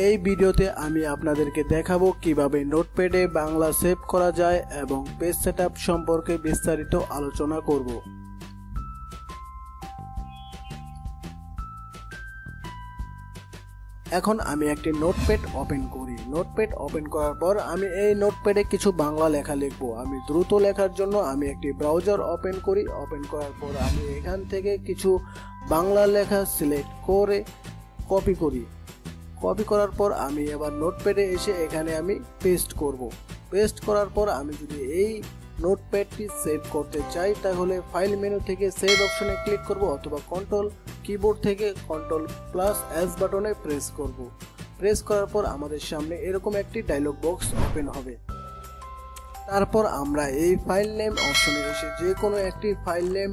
এই ভিডিওতে আমি আপনাদেরকে দেখাবো কিভাবে নোটপ্যাডে বাংলা সেভ করা যায় এবং পেজ সেটআপ সম্পর্কে বিস্তারিত আলোচনা করব। এখন আমি একটি নোটপ্যাড ওপেন করি। নোটপ্যাড ওপেন করার পর আমি এই নোটপ্যাডে কিছু বাংলা লেখা লিখব। আমি দ্রুত লেখার জন্য আমি একটি ব্রাউজার ওপেন করি। ওপেন করার পর আমি এখান থেকে কিছু বাংলা লেখা সিলেক্ট করে কপি করি। কপি করার পর আমি এবার নোটপ্যাডে এসে এখানে আমি পেস্ট করব। পেস্ট করার পর আমি যদি এই নোটপ্যাডটি সেভ করতে চাই তাহলে ফাইল মেনু থেকে সেভ অপশনে ক্লিক করব অথবা কন্ট্রোল কিবোর্ড থেকে Ctrl+S বাটনে প্রেস করব। প্রেস করার পর আমাদের সামনে এরকম একটি ডায়লগ বক্স ওপেন হবে। তারপর আমরা এই ফাইল নেম অপশনে এসে যে কোনো একটি ফাইল নেম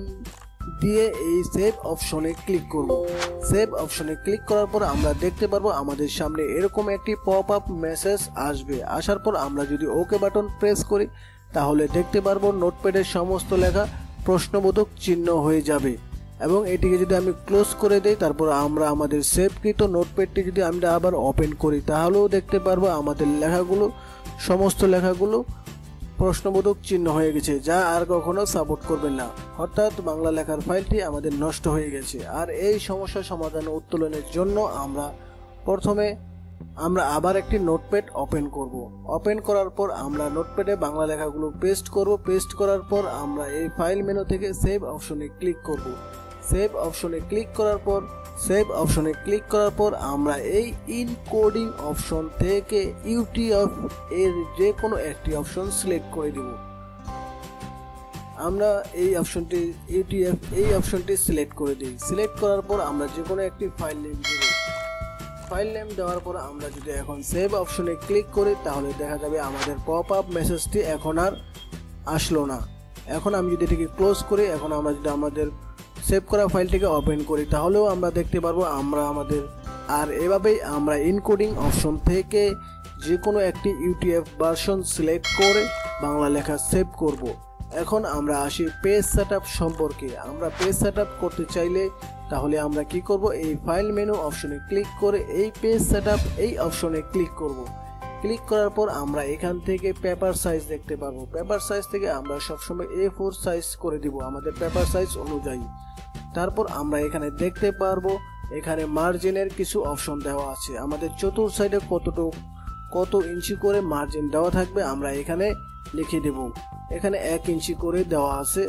দিয়ে এই সেভ অপশনে ক্লিক করব। সেভ অপশনে ক্লিক করার পর আমরা দেখতে পারবো আমাদের সামনে এরকম একটি পপ আপ মেসেজ আসবে। আসার পর আমরা যদি ওকে বাটন প্রেস করি তাহলে দেখতে পারবো নোটপ্যাডের সমস্ত লেখা প্রশ্নবোধক চিহ্ন হয়ে যাবে এবং এটিকে যদি আমি ক্লোজ করে দেই তারপর আমরা আমাদের সেভকৃত নোটপ্যাডটি যদি আমরা আবার ওপেন করি তাহলেও দেখতে পারবো আমাদের লেখাগুলো সমস্ত লেখাগুলো প্রশ্নবোধক চিহ্ন হয়ে গেছে, যা আর কখনো সাপোর্ট করবে না। অর্থাৎ বাংলা লেখার ফাইলটি আমাদের নষ্ট হয়ে গেছে। আর এই সমস্যা সমাধান উত্তোলনের জন্য প্রথমে আমরা আবার একটি নোটপ্যাড ওপেন করব। ওপেন করার পর আমরা নোটপ্যাডে বাংলা লেখাগুলো পেস্ট করব। পেস্ট করার পর আমরা এই ফাইল মেনু থেকে সেভ অপশনে ক্লিক করব। সেভ অপশনে ক্লিক করার পর আমরা এই ইনকোডিং অপশন থেকে ইউটিএফ এর যে কোনো একটি অপশন সিলেক্ট করে দেব। আমরা এই অপশনটি সিলেক্ট করে দিই। সিলেক্ট করার পর আমরা যে কোনো একটি ফাইল নেম দেব। ফাইল নেম দেওয়ার পর আমরা যদি এখন সেভ অপশনে ক্লিক করি তাহলে দেখা যাবে আমাদের পপ আপ মেসেজটি এখন আর আসলো না। এখন আমি যদি এটিকে ক্লোজ করি, এখন আমরা যদি আমাদের সেভ করা ফাইলটিকে ওপেন করি তাহলেও আমরা দেখতে পারবো আর এভাবেই আমরা ইনকোডিং অপশন থেকে যে কোনো একটি ইউটিএফ ভার্সন সিলেক্ট করে বাংলা লেখা সেভ করব। এখন আমরা আসি পেজ সেটআপ সম্পর্কে। আমরা পেজ সেটআপ করতে চাইলে তাহলে আমরা কি করব, এই ফাইল মেনু অপশনে ক্লিক করে এই পেজ সেটআপ এই অপশনে ক্লিক করব। ক্লিক করার পর আমরা এখান থেকে পেপার সাইজ দেখতে পারবো। পেপার সাইজ থেকে আমরা সবসময় A4 সাইজ করে দিব আমাদের পেপার সাইজ অনুযায়ী। তারপর আমরা এখানে দেখতে পারবো এখানে মার্জিনের কিছু অপশন দেওয়া আছে। আমাদের চতুর সাইডে কত ইঞ্চি করে মার্জিন দেওয়া থাকবে আমরা এখানে লিখে দেব। এখানে 1 ইঞ্চি করে দেওয়া আছে,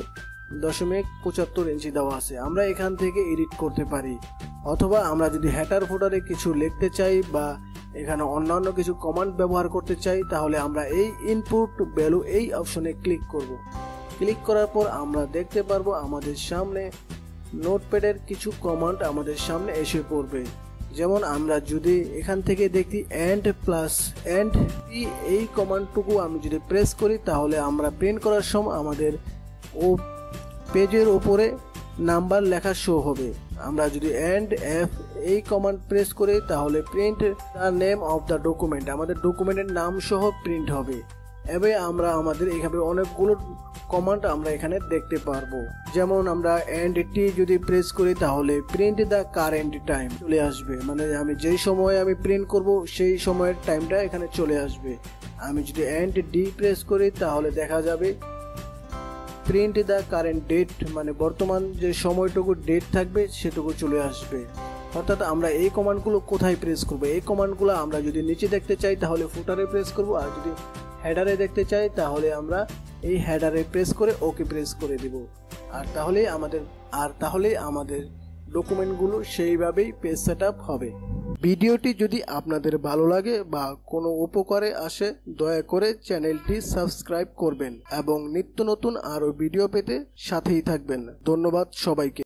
0.75 ইঞ্চি দেওয়া আছে। আমরা এখান থেকে এডিট করতে পারি অথবা আমরা যদি হেডার ফুটারে কিছু লিখতে চাই বা এখানে অন্যান্য কিছু কমান্ড ব্যবহার করতে চাই তাহলে আমরা এই ইনপুট ভ্যালু এই অপশনে ক্লিক করব। ক্লিক করার পর আমরা দেখতে পারবো আমাদের সামনে নোটপ্যাডের কিছু কমান্ড আমাদের সামনে এসে পড়বে। যেমন আমরা যদি এখান থেকে দেখি এন্ড এই কমান্ডটুকু আমি যদি প্রেস করি তাহলে আমরা প্রিন্ট করার সময় আমাদের পেজের উপরে নাম্বার লেখা শো হবে। আমরা যদি এফ এই কমান্ড প্রেস করি তাহলে print the name of the document, আমাদের ডকুমেন্টের নাম সহ প্রিন্ট হবে। এভাবে আমরা আমাদের এখানে অনেকগুলো কমান্ড আমরা এখানে দেখতে পারবো। যেমন আমরা টি যদি প্রেস করি তাহলে প্রিন্ট দ্য কারেন্ট টাইম চলে আসবে, মানে আমি যেই সময়ে আমি প্রিন্ট করব সেই সময়ের টাইমটা এখানে চলে আসবে। আমি যদি ডি প্রেস করি তাহলে দেখা যাবে প্রিন্ট দ্য কারেন্ট ডেট, মানে বর্তমান যে সময়টুকু ডেট থাকবে সেটুকু চলে আসবে। অর্থাৎ আমরা এই কমান্ডগুলো কোথায় প্রেস করব, এই কমান্ডগুলো আমরা যদি নিচে দেখতে চাই তাহলে ফুটারে প্রেস করব, আর যদি হেডারে দেখতে চাই তাহলে আমরা এই হেডারে প্রেস করে ওকে প্রেস করে দিব। আর তাহলে আমাদের ডকুমেন্টগুলো সেইভাবেই পেজ সেটআপ হবে। ভিডিওটি যদি আপনাদের ভালো লাগে বা কোনো উপকারে আসে দয়া করে চ্যানেলটি সাবস্ক্রাইব করবেন এবং নিত্য নতুন আরো ভিডিও পেতে সাথেই থাকবেন। ধন্যবাদ সবাইকে।